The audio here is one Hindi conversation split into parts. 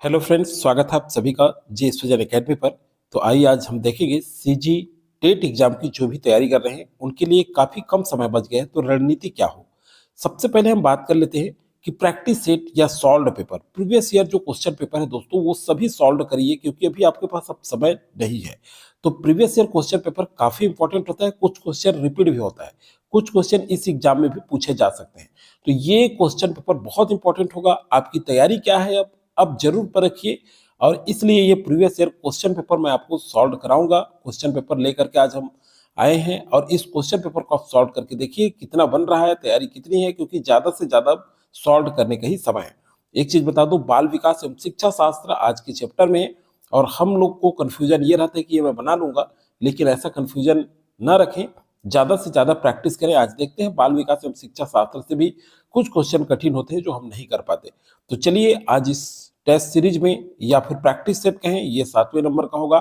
हेलो फ्रेंड्स, स्वागत है आप सभी का जी सुजन एकेडमी पर। तो आइए आज हम देखेंगे सीजी टेट एग्जाम की जो भी तैयारी कर रहे हैं उनके लिए काफी कम समय बच गया है, तो रणनीति क्या हो। सबसे पहले हम बात कर लेते हैं कि प्रैक्टिस सेट या सॉल्व पेपर, प्रीवियस ईयर जो क्वेश्चन पेपर है दोस्तों वो सभी सॉल्व करिए, क्योंकि अभी आपके पास अब समय नहीं है। तो प्रीवियस ईयर क्वेश्चन पेपर काफी इंपॉर्टेंट होता है, कुछ क्वेश्चन रिपीट भी होता है, कुछ क्वेश्चन इस एग्जाम में भी पूछे जा सकते हैं। तो ये क्वेश्चन पेपर बहुत इंपॉर्टेंट होगा। आपकी तैयारी क्या है अब जरूर परखिए, और इसलिए ये प्रीवियस ईयर क्वेश्चन पेपर मैं आपको सॉल्व कराऊंगा। क्वेश्चन पेपर लेकर के आज हम आए हैं, और इस क्वेश्चन पेपर को आप सॉल्व करके देखिए कितना बन रहा है, तैयारी कितनी है, क्योंकि ज्यादा से ज्यादा सॉल्व करने का ही समय है। एक चीज बता दूं, बाल विकास एवं शिक्षा शास्त्र आज के चैप्टर में है, और हम लोग को कंफ्यूजन ये रहता है कि ये मैं बना लूंगा, लेकिन ऐसा कंफ्यूजन न रखें, ज्यादा से ज्यादा प्रैक्टिस करें। आज देखते हैं बाल विकास एवं शिक्षा शास्त्र से भी कुछ क्वेश्चन कठिन होते हैं जो हम नहीं कर पाते। तो चलिए आज इस टेस्ट सीरीज में, या फिर प्रैक्टिस सेट कहें, ये 7वें नंबर का होगा।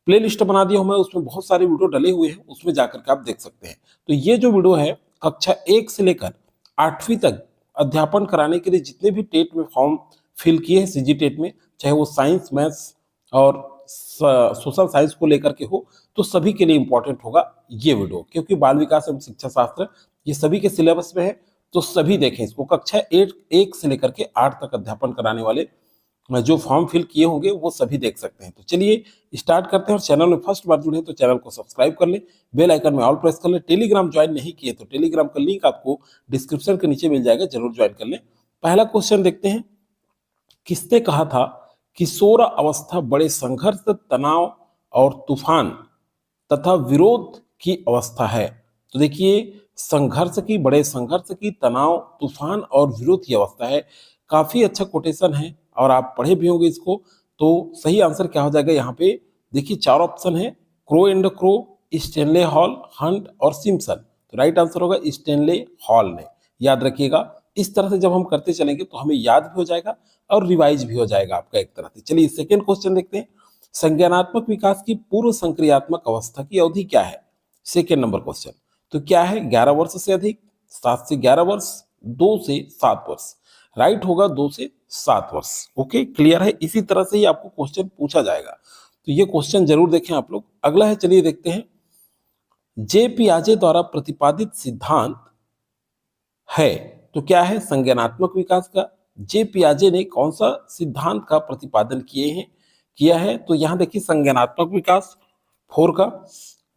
प्ले लिस्ट बना दिया हूं मैं, उसमें बहुत सारे वीडियो डले हुए हैं, उसमें जाकर के आप देख सकते हैं। तो ये जो वीडियो है कक्षा 1 से लेकर 8वीं तक अध्यापन कराने के लिए जितने भी टेट में फॉर्म फिल किए हैं सीजी टेट में, चाहे वो साइंस, मैथ्स और सोशल साइंस को लेकर के हो, तो सभी के लिए इंपॉर्टेंट होगा ये वीडियो, क्योंकि बाल विकास एवं शिक्षा शास्त्र ये सभी के सिलेबस में है। तो सभी देखें इसको, कक्षा 1 से लेकर के 8 तक अध्यापन कराने वाले जो फॉर्म फिल किए होंगे वो सभी देख सकते हैं। तो चलिए स्टार्ट करते हैं। और चैनल में फर्स्ट बार जुड़े तो चैनल को सब्सक्राइब कर लें, बेल आइकन में ऑल प्रेस कर लें। टेलीग्राम ज्वाइन नहीं किए तो टेलीग्राम का लिंक आपको डिस्क्रिप्शन के नीचे मिल जाएगा, जरूर ज्वाइन कर लें। पहला क्वेश्चन देखते हैं, किसने कहा था किशोर अवस्था बड़े संघर्ष, तनाव और तूफान तथा विरोध की अवस्था है। तो देखिए, संघर्ष की, बड़े संघर्ष की, तनाव, तूफान और विरोध की अवस्था है। काफी अच्छा कोटेशन है, और आप पढ़े भी होंगे इसको। तो सही आंसर क्या हो जाएगा यहाँ पे, देखिए 4 ऑप्शन है, crow and crow, Stanley hall, Hunt और सिम्पसन। तो राइट आंसर होगा स्टेनले हॉल ने। याद रखिएगा, इस तरह से जब हम करते चलेंगे तो हमें याद भी हो जाएगा और रिवाइज भी हो जाएगा आपका एक तरह से। चलिए सेकेंड क्वेश्चन देखते हैं, संज्ञानात्मक विकास की पूर्व संक्रियात्मक अवस्था की अवधि क्या है। Second number question. तो क्या है, 11 वर्ष से अधिक, 7 से 11 वर्ष, 2 से 7 वर्ष। राइट होगा 2 से 7 वर्ष। ओके, क्लियर है। इसी तरह से ही आपको क्वेश्चन पूछा जाएगा, तो ये क्वेश्चन जरूर देखें आप लोग। अगला है, चलिए देखते हैं, जे पियाजे द्वारा प्रतिपादित सिद्धांत है। तो क्या है, संज्ञानात्मक विकास का जे पियाजे ने कौन सा सिद्धांत का प्रतिपादन किया है। तो यहां देखिए, संज्ञानात्मक विकास 4 का,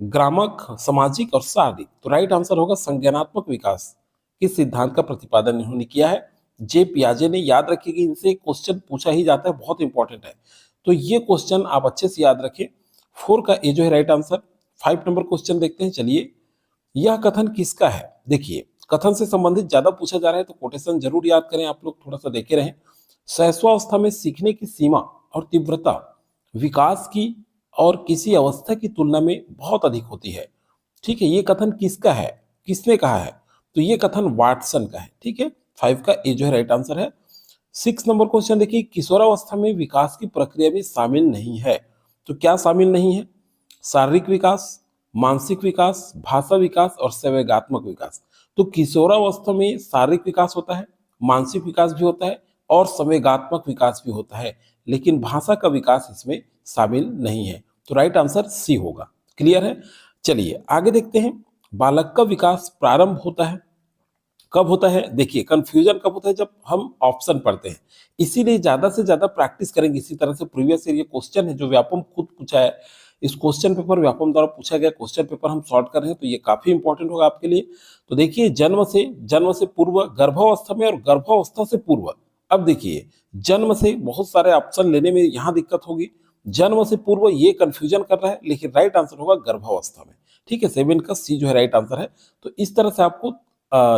ग्रामक, सामाजिक और शारीरिक। तो राइट आंसर होगा संज्ञानात्मक विकास के सिद्धांत का प्रतिपादन इन्होंने किया है, जे पियाजे ने। याद रखिए कि इनसे क्वेश्चन पूछा ही जाता है, बहुत इंपॉर्टेंट है। तो ये क्वेश्चन आप अच्छे से याद रखें। 4 का ए जो है राइट आंसर। 5 नंबर क्वेश्चन देखते हैं, चलिए। यह कथन किसका है। देखिए, कथन से संबंधित ज्यादा पूछा जा रहा है, तो कोटेशन जरूर याद करें आप लोग, थोड़ा सा देखे रहें। शैशवावस्था में सीखने की सीमा और तीव्रता विकास की और किसी अवस्था की तुलना में बहुत अधिक होती है। ठीक है, ये कथन किसका है, किसने कहा है। तो ये कथन वाटसन का है। ठीक है, 5 का ए जो है राइट आंसर है। 6 नंबर क्वेश्चन देखिए, किशोरावस्था में विकास की प्रक्रिया में शामिल नहीं है। तो क्या शामिल नहीं है, शारीरिक विकास, मानसिक विकास, भाषा विकास और संवेगात्मक विकास। तो किशोरावस्था में शारीरिक विकास होता है, मानसिक विकास भी होता है और संवेगात्मक विकास भी होता है, लेकिन भाषा का विकास इसमें शामिल नहीं है। तो राइट आंसर सी होगा। क्लियर है। चलिए आगे देखते हैं, बालक का विकास प्रारंभ होता है, कब होता है। देखिए, कंफ्यूजन कब होता है, जब हम ऑप्शन पढ़ते हैं। इसीलिए ज्यादा से ज्यादा प्रैक्टिस करेंगे। इसी तरह से प्रीवियस ईयर ये क्वेश्चन है जो व्यापम खुद पूछा है, इस क्वेश्चन पेपर व्यापम द्वारा पूछा गया क्वेश्चन पेपर हम सॉल्व कर रहे हैं, तो ये काफी इंपॉर्टेंट होगा आपके लिए। तो देखिए, जन्म से पूर्व, गर्भावस्था में और गर्भावस्था से पूर्व। अब देखिए, जन्म से बहुत सारे ऑप्शन लेने में यहाँ दिक्कत होगी। जन्म से पूर्व ये कंफ्यूजन कर रहा है, लेकिन राइट आंसर होगा गर्भावस्था में। ठीक है, 7 का सी जो है राइट आंसर है। तो इस तरह से आपको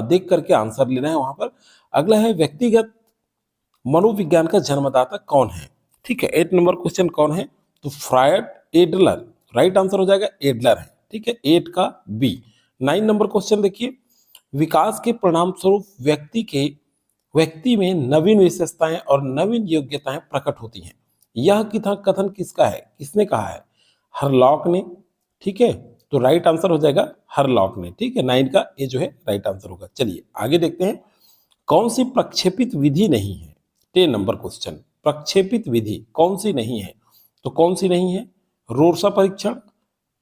देख करके आंसर लेना है वहां पर। अगला है, व्यक्तिगत मनोविज्ञान का जन्मदाता कौन है। ठीक है, 8 नंबर क्वेश्चन कौन है। तो फ्रायड एडलर, राइट आंसर हो जाएगा एडलर है। ठीक है, 8 का बी। 9 नंबर क्वेश्चन देखिए, विकास के परिणाम स्वरूप व्यक्ति में नवीन विशेषताएं और नवीन योग्यताएं प्रकट होती हैं। यह कथन किसका है, किसने कहा है। हरलॉक ने। ठीक है, तो राइट आंसर हो जाएगा हरलॉक ने। ठीक है, 9 का ए जो है राइट आंसर होगा। चलिए आगे देखते हैं, कौन सी प्रक्षेपित विधि नहीं है। 10 नंबर क्वेश्चन, प्रक्षेपित विधि कौन सी नहीं है? तो कौन सी नहीं है? रोर्सा परीक्षण,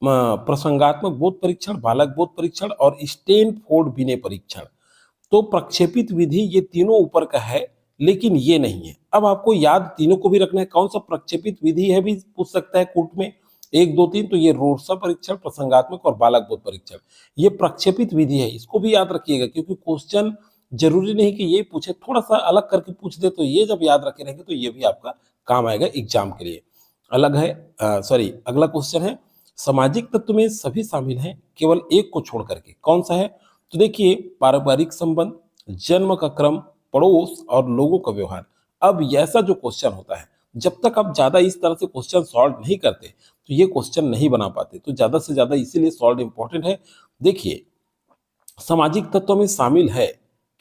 प्रसंगात्मक बोध परीक्षण, बालक बोध परीक्षण और स्टेनफोर्ड बिने परीक्षण। तो प्रक्षेपित विधि ये तीनों ऊपर का है, लेकिन ये नहीं है। अब आपको याद तीनों को भी रखना है, कौन सा प्रक्षेपित विधि है भी पूछ सकता है कोर्ट में, 1 2 3। तो ये रोर्सा परीक्षण, प्रसंगात्मक और बालक बोध परीक्षण, ये प्रक्षेपित विधि है, इसको भी याद रखिएगा, क्योंकि क्वेश्चन जरूरी नहीं कि ये पूछे, थोड़ा सा अलग करके पूछ दे, तो ये जब याद रखे रहेंगे तो ये भी आपका काम आएगा एग्जाम के लिए। अलग है, अगला क्वेश्चन है, सामाजिक तत्व में सभी शामिल हैं केवल एक को छोड़ करके, कौन सा है? तो देखिए, पारिवारिक संबंध, जन्म का क्रम, पड़ोस और लोगों का व्यवहार। अब ऐसा जो क्वेश्चन होता है, जब तक आप ज्यादा इस तरह से क्वेश्चन सॉल्व नहीं करते तो ये क्वेश्चन नहीं बना पाते, तो ज्यादा से ज्यादा इसीलिए सॉल्व इंपॉर्टेंट है। देखिए, सामाजिक तत्वों में शामिल है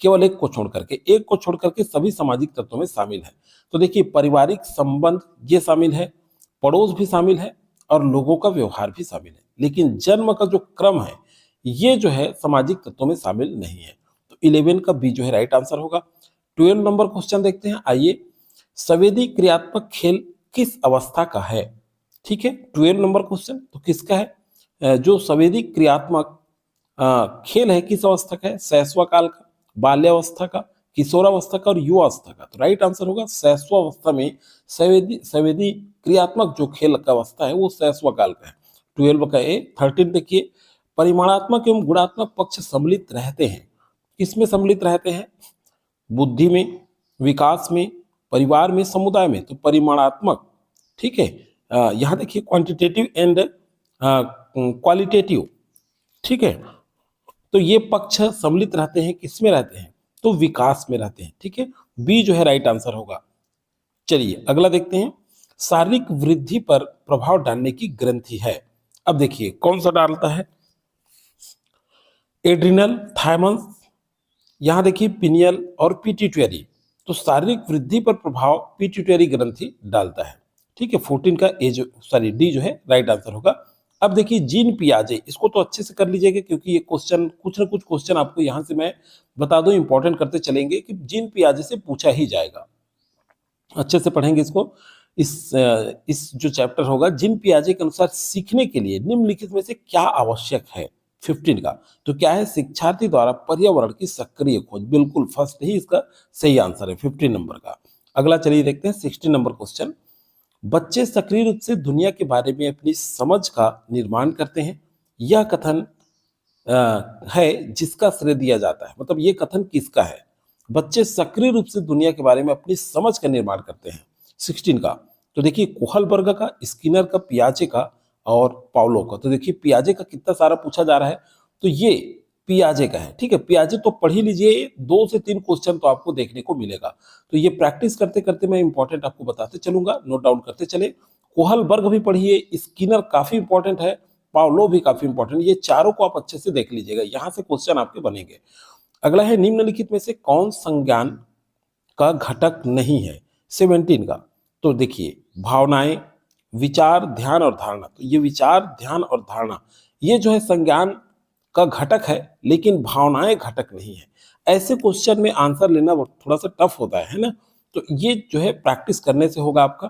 केवल एक को छोड़ करके, एक को छोड़ करके सभी सामाजिक तत्वों में शामिल है। तो देखिए, पारिवारिक संबंध ये शामिल है, पड़ोस भी शामिल है और लोगों का व्यवहार भी शामिल है, लेकिन जन्म का जो क्रम है ये जो है सामाजिक तत्वों में शामिल नहीं है। तो 11 का बी जो है राइट आंसर होगा। 12 नंबर क्वेश्चन देखते हैं, आइए। संवेदी क्रियात्मक खेल किस अवस्था का है? ठीक है, 12 नंबर क्वेश्चन तो किसका है? जो संवेदी क्रियात्मक खेल है किस अवस्था का है? शैशव काल का, बाल्यावस्था का, किशोरावस्था का और युवावस्था का। तो राइट आंसर होगा शैशवावस्था में संवेदी क्रियात्मक जो खेल का अवस्था है वो शैशव काल का है। 12 का ए। 13 देखिए, परिमाणात्मक एवं गुणात्मक पक्ष सम्मिलित रहते हैं, किसमें सम्मिलित रहते हैं? बुद्धि में, विकास में, परिवार में, समुदाय में। तो परिमाणात्मक, ठीक है। यहाँ देखिए क्वांटिटेटिव एंड क्वालिटेटिव, ठीक है। तो ये पक्ष सम्मिलित रहते हैं, किसमें रहते हैं? तो विकास में रहते हैं, ठीक है। बी जो है राइट आंसर होगा। चलिए अगला देखते हैं, शारीरिक वृद्धि पर प्रभाव डालने की ग्रंथि है। अब देखिए कौन सा डालता है? एड्रिनल, थायमस, यहां देखिए पिनियल और पिट्यूटरी। तो शारीरिक वृद्धि पर प्रभाव पिट्यूटरी ग्रंथि डालता है, ठीक है। 14 का ए जो डी जो है राइट आंसर होगा। अब देखिए जीन पियाजे, इसको तो अच्छे से कर लीजिएगा, क्योंकि ये क्वेश्चन कुछ ना कुछ क्वेश्चन आपको यहां से मैं बता दूं, इंपॉर्टेंट करते चलेंगे कि जीन पियाजे से पूछा ही जाएगा। अच्छे से पढ़ेंगे इसको। इस जो चैप्टर होगा, जीन पियाजे के अनुसार सीखने के लिए निम्नलिखित में से क्या आवश्यक है? 15 का तो क्या है? शिक्षार्थी द्वारा पर्यावरण की सक्रिय खोज, बिल्कुल फर्स्ट ही इसका सही आंसर है 15 नंबर का। अगला चलिए देखते हैं 16 नंबर क्वेश्चन। बच्चे सक्रिय रूप से दुनिया के बारे में अपनी समझ का निर्माण करते हैं, यह कथन है जिसका श्रेय दिया जाता है। मतलब ये कथन किसका है? बच्चे सक्रिय रूप से दुनिया के बारे में अपनी समझ का निर्माण करते हैं, 16 का। तो देखिए कोहलबर्ग का, स्किनर का, पियाजे का और पाउलो का। तो देखिए पियाजे का कितना सारा पूछा जा रहा है, तो ये पियाजे का है, ठीक है। पियाजे तो पढ़ ही लीजिए, 2 से 3 क्वेश्चन तो आपको देखने को मिलेगा। तो ये प्रैक्टिस करते करते मैं इंपॉर्टेंट आपको बताते चलूंगा, नोट डाउन करते चले। कोहलबर्ग भी पढ़िए, स्किनर काफी इंपॉर्टेंट है, पाउलो भी काफी इंपॉर्टेंट, ये चारों को आप अच्छे से देख लीजिएगा, यहां से क्वेश्चन आपके बनेंगे। अगला है, निम्नलिखित में से कौन संज्ञान का घटक नहीं है? 17 का। तो देखिए भावनाएं, विचार, ध्यान और धारणा। तो ये विचार, ध्यान और धारणा ये जो है संज्ञान का घटक है, लेकिन भावनाएं घटक नहीं है। ऐसे क्वेश्चन में आंसर लेना थोड़ा सा टफ होता है ना, तो ये जो है प्रैक्टिस करने से होगा आपका।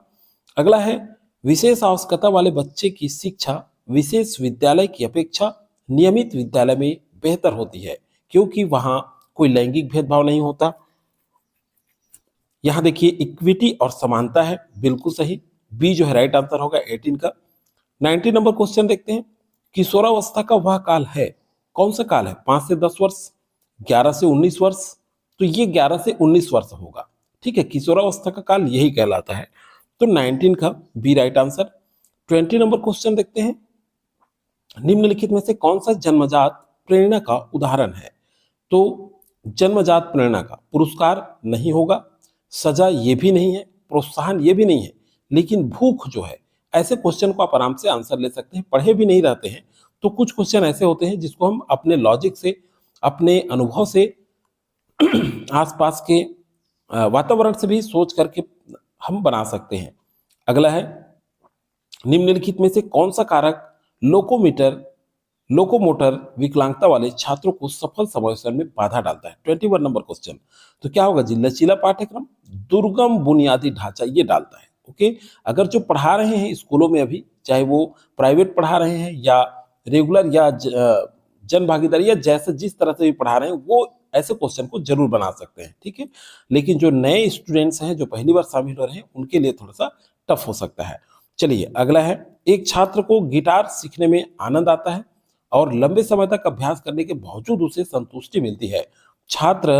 अगला है, विशेष आवश्यकता वाले बच्चे की शिक्षा विशेष विद्यालय की अपेक्षा नियमित विद्यालय में बेहतर होती है, क्योंकि वहां कोई लैंगिक भेदभाव नहीं होता। यहां देखिए इक्विटी और समानता है, बिल्कुल सही। बी जो है राइट आंसर होगा 18 का। 19 नंबर क्वेश्चन देखते हैं, किशोरावस्था का वह काल है, कौन सा काल है? 5 से 10 वर्ष, 11 से 19 वर्ष। तो ये 11 से 19 वर्ष होगा, ठीक है। किशोरावस्था का काल यही कहलाता है। तो 19 का B right answer. 20 number question देखते हैं, निम्नलिखित में से कौन सा जन्मजात प्रेरणा का उदाहरण है? तो जन्मजात प्रेरणा का पुरस्कार नहीं होगा, सजा ये भी नहीं है, प्रोत्साहन ये भी नहीं है, लेकिन भूख जो है, ऐसे क्वेश्चन को आप आराम से आंसर ले सकते हैं। पढ़े भी नहीं रहते हैं तो कुछ क्वेश्चन ऐसे होते हैं जिसको हम अपने लॉजिक से, अपने अनुभव से, आसपास के वातावरण से भी सोच करके हम बना सकते हैं। अगला है, निम्नलिखित में से कौन सा कारक लोकोमीटर लोकोमोटर विकलांगता वाले छात्रों को सफल समावेशन में बाधा डालता है? 21 नंबर क्वेश्चन। तो क्या होगा जी? लचीला पाठ्यक्रम, दुर्गम बुनियादी ढांचा ये डालता है। ओके, अगर जो पढ़ा रहे हैं स्कूलों में अभी, चाहे वो प्राइवेट पढ़ा रहे हैं या रेगुलर या जन भागीदारी या जैसे जिस तरह से भी पढ़ा रहे हैं, वो ऐसे क्वेश्चन को जरूर बना सकते हैं, ठीक है। लेकिन जो नए स्टूडेंट्स हैं, जो पहली बार शामिल हो रहे हैं, उनके लिए थोड़ा सा टफ हो सकता है। चलिए अगला है, एक छात्र को गिटार सीखने में आनंद आता है और लंबे समय तक अभ्यास करने के बावजूद उसे संतुष्टि मिलती है। छात्र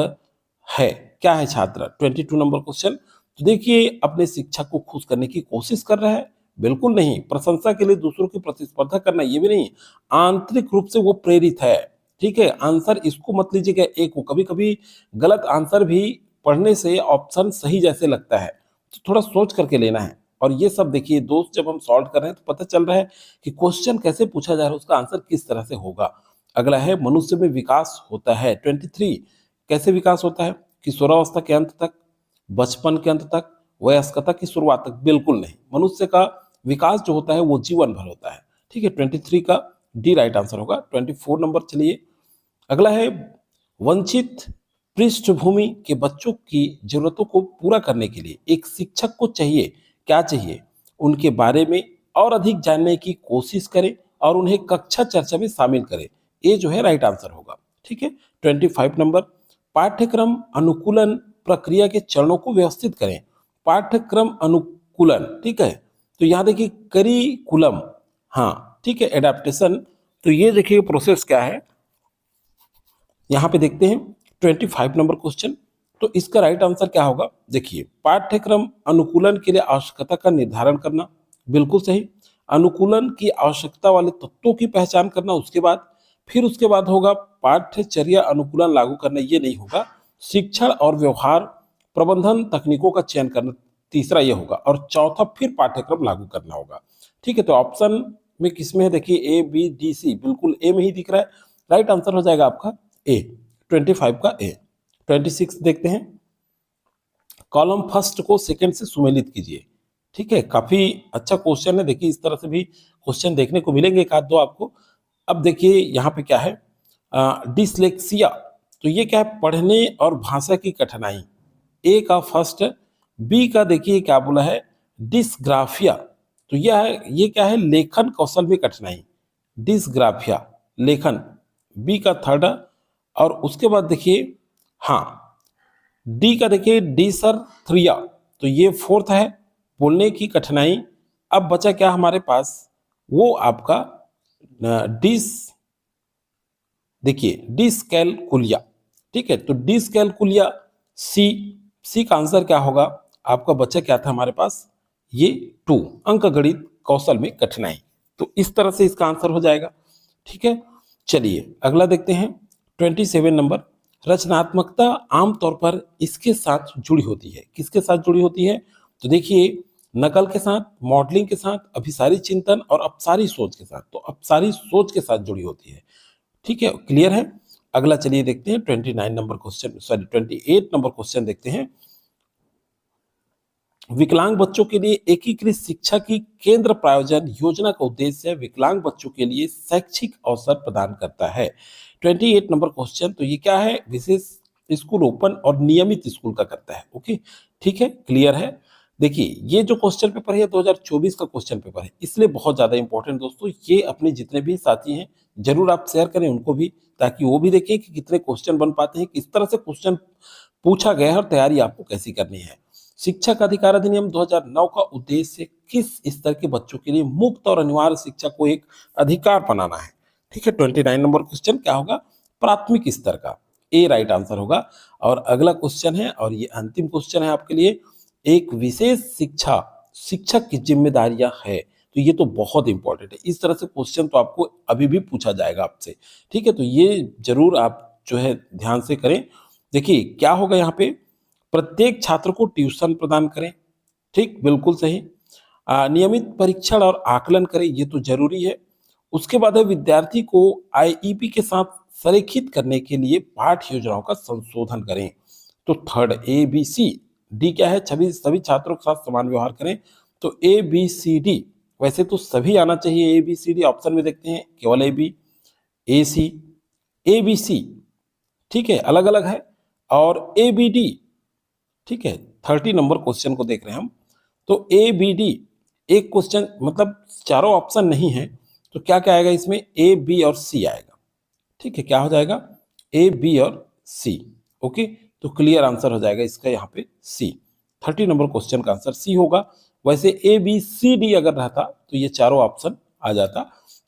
है, क्या है छात्र? 22 नंबर क्वेश्चन। तो देखिए, अपने शिक्षक को खुश करने की कोशिश कर रहा है? बिल्कुल नहीं। प्रशंसा के लिए दूसरों की प्रतिस्पर्धा करना, ये भी नहीं। आंतरिक रूप से वो प्रेरित है, ठीक है। आंसर इसको मत लीजिएगा एक को, कभी कभी गलत आंसर भी पढ़ने से ऑप्शन सही जैसे लगता है, तो थोड़ा सोच करके लेना है। और ये सब देखिए दोस्त, जब हम सॉल्व कर रहे हैं तो पता चल रहा है कि क्वेश्चन कैसे पूछा जा रहा है, उसका आंसर किस तरह से होगा। अगला है, मनुष्य में विकास होता है। 23, कैसे विकास होता है? किशोरावस्था के अंत तक, बचपन के अंत तक, वयस्कता की शुरुआत तक? बिल्कुल नहीं। मनुष्य का विकास जो होता है वो जीवन भर होता है, ठीक है। 23 का डी राइट आंसर होगा। 24 नंबर। चलिए अगला है, वंचित पृष्ठभूमि के बच्चों की जरूरतों को पूरा करने के लिए एक शिक्षक को चाहिए, क्या चाहिए? उनके बारे में और अधिक जानने की कोशिश करें और उन्हें कक्षा चर्चा में शामिल करें। ये जो है राइट आंसर होगा, ठीक है। 25 नंबर, पाठ्यक्रम अनुकूलन प्रक्रिया के चरणों को व्यवस्थित करें। पाठ्यक्रम अनुकूलन, ठीक है। तो यहाँ देखिए करिकुलम, हाँ ठीक है, एडेप्टेशन। तो ये देखिए प्रोसेस क्या है, यहाँ पे देखते हैं 25 नंबर क्वेश्चन। तो इसका राइट आंसर क्या होगा? देखिए, पाठ्यक्रम अनुकूलन के लिए आवश्यकता का निर्धारण करना, बिल्कुल सही। अनुकूलन की आवश्यकता वाले तत्वों की पहचान करना, उसके बाद होगा पाठ्यचर्या अनुकूलन लागू करना, ये नहीं होगा। शिक्षण और व्यवहार प्रबंधन तकनीकों का चयन करना, तीसरा ये होगा। और चौथा फिर पाठ्यक्रम लागू करना होगा, ठीक है। तो ऑप्शन में किसमें है? देखिए ए बी डी सी, बिल्कुल ए में ही दिख रहा है। राइट आंसर हो जाएगा आपका ए, 25 का ए। 26 देखते हैं, कॉलम फर्स्ट को सेकंड से सुमेलित कीजिए, ठीक है। काफी अच्छा क्वेश्चन है, देखिए इस तरह से भी क्वेश्चन देखने को मिलेंगे एक आध दो आपको। अब देखिए यहाँ पे क्या है, डिसलेक्सिया। तो ये क्या है? पढ़ने और भाषा की कठिनाई, ए का फर्स्ट। बी का देखिए क्या बोला है, डिसग्राफिया। तो ये क्या है? लेखन कौशल में कठिनाई, डिसग्राफिया लेखन, बी का थर्ड। और उसके बाद देखिए, हाँ डी का देखिए डिसरथ्रिया, तो ये फोर्थ है, बोलने की कठिनाई। अब बचा क्या हमारे पास? वो आपका डिस, देखिए डिसकैलकुलिया, ठीक है। तो डिसकैलकुलिया सी का आंसर क्या होगा आपका? बचा क्या था हमारे पास? ये 2, अंकगणित कौशल में कठिनाई। तो इस तरह से इसका आंसर हो जाएगा, ठीक है। चलिए अगला देखते हैं, 27 नंबर। रचनात्मकता आमतौर पर इसके साथ जुड़ी होती है, किसके साथ जुड़ी होती है? तो देखिए, नकल के साथ, मॉडलिंग के साथ, अभिसारी चिंतन और अपसारी सोच के साथ। तो अपसारी सोच के साथ जुड़ी होती है, ठीक है। क्लियर है? अगला चलिए देखते हैं 29 number question, sorry 28 number question देखते हैं। विकलांग बच्चों के लिए एकीकृत शिक्षा की केंद्र प्रायोजन योजना का उद्देश्य विकलांग बच्चों के लिए शैक्षिक अवसर प्रदान करता है। 28 नंबर क्वेश्चन। तो ये क्या है? विशेष स्कूल ओपन और नियमित स्कूल का करता है, ओके ठीक है, क्लियर है। देखिए ये जो क्वेश्चन पेपर है 2024 का क्वेश्चन पेपर है, इसलिए बहुत ज्यादा इंपॉर्टेंट दोस्तों। ये अपने जितने भी साथी हैं जरूर आप शेयर करें उनको भी, ताकि वो भी देखें कि कितने क्वेश्चन बन पाते हैं, किस तरह से क्वेश्चन पूछा गया है और तैयारी आपको कैसी करनी है। शिक्षक अधिकार अधिनियम 2009 का उद्देश्य किस स्तर के बच्चों के लिए मुफ्त और अनिवार्य शिक्षा को एक अधिकार बनाना है, ठीक है। 29 नंबर क्वेश्चन क्या होगा? प्राथमिक स्तर का, ए राइट आंसर होगा। और अगला क्वेश्चन है, और ये अंतिम क्वेश्चन है आपके लिए, एक विशेष शिक्षक की जिम्मेदारियां है। तो ये तो बहुत इंपॉर्टेंट है, इस तरह से क्वेश्चन तो आपको अभी भी पूछा जाएगा आपसे, ठीक है। तो ये जरूर आप जो है ध्यान से करें। देखिए क्या होगा यहाँ पे, प्रत्येक छात्र को ट्यूशन प्रदान करें, ठीक बिल्कुल सही। नियमित परीक्षण और आकलन करें, ये तो जरूरी है। उसके बाद है विद्यार्थी को आईईपी के साथ संरेखित करने के लिए पाठ्य योजनाओं का संशोधन करें। तो third A B C D क्या है? सभी छात्रों के साथ समान व्यवहार करें। तो ए बी सी डी, वैसे तो सभी आना चाहिए A B C D, option में देखते हैं केवल ए बी। AC, ABC, ठीक है, अलग अलग है, और ABD, ठीक है। 30 नंबर क्वेश्चन को देख रहे हैं हम। तो ABD एक क्वेश्चन, मतलब चारों ऑप्शन नहीं है, तो क्या क्या आएगा इसमें, A, B और C आएगा, ठीक है। क्या हो जाएगा, A, B और C, ओके। तो क्लियर आंसर हो जाएगा इसका यहाँ पे C। 30 नंबर क्वेश्चन का आंसर C होगा। वैसे ABCD अगर रहता तो ये चारों ऑप्शन आ जाता।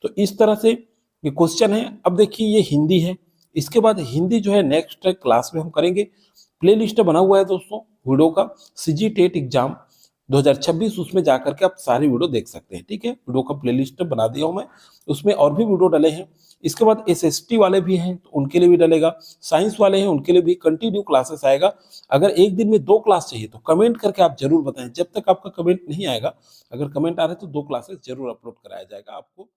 तो इस तरह से ये क्वेश्चन है। अब देखिए ये हिंदी है, इसके बाद हिंदी जो है नेक्स्ट क्लास में हम करेंगे। प्ले लिस्ट बना हुआ है दोस्तों वीडियो का, सीजी टेट एग्जाम 2026, उसमें जाकर के आप सारी वीडियो देख सकते हैं, ठीक है। वीडियो का प्लेलिस्ट बना दिया हूं मैं, उसमें और भी वीडियो डले हैं। इसके बाद एसएसटी वाले भी हैं तो उनके लिए भी डलेगा, साइंस वाले हैं उनके लिए भी कंटिन्यू क्लासेस आएगा। अगर एक दिन में 2 क्लास चाहिए तो कमेंट करके आप जरूर बताएं। जब तक आपका कमेंट नहीं आएगा, अगर कमेंट आ रहा है तो 2 क्लासेस जरूर अपलोड कराया जाएगा आपको।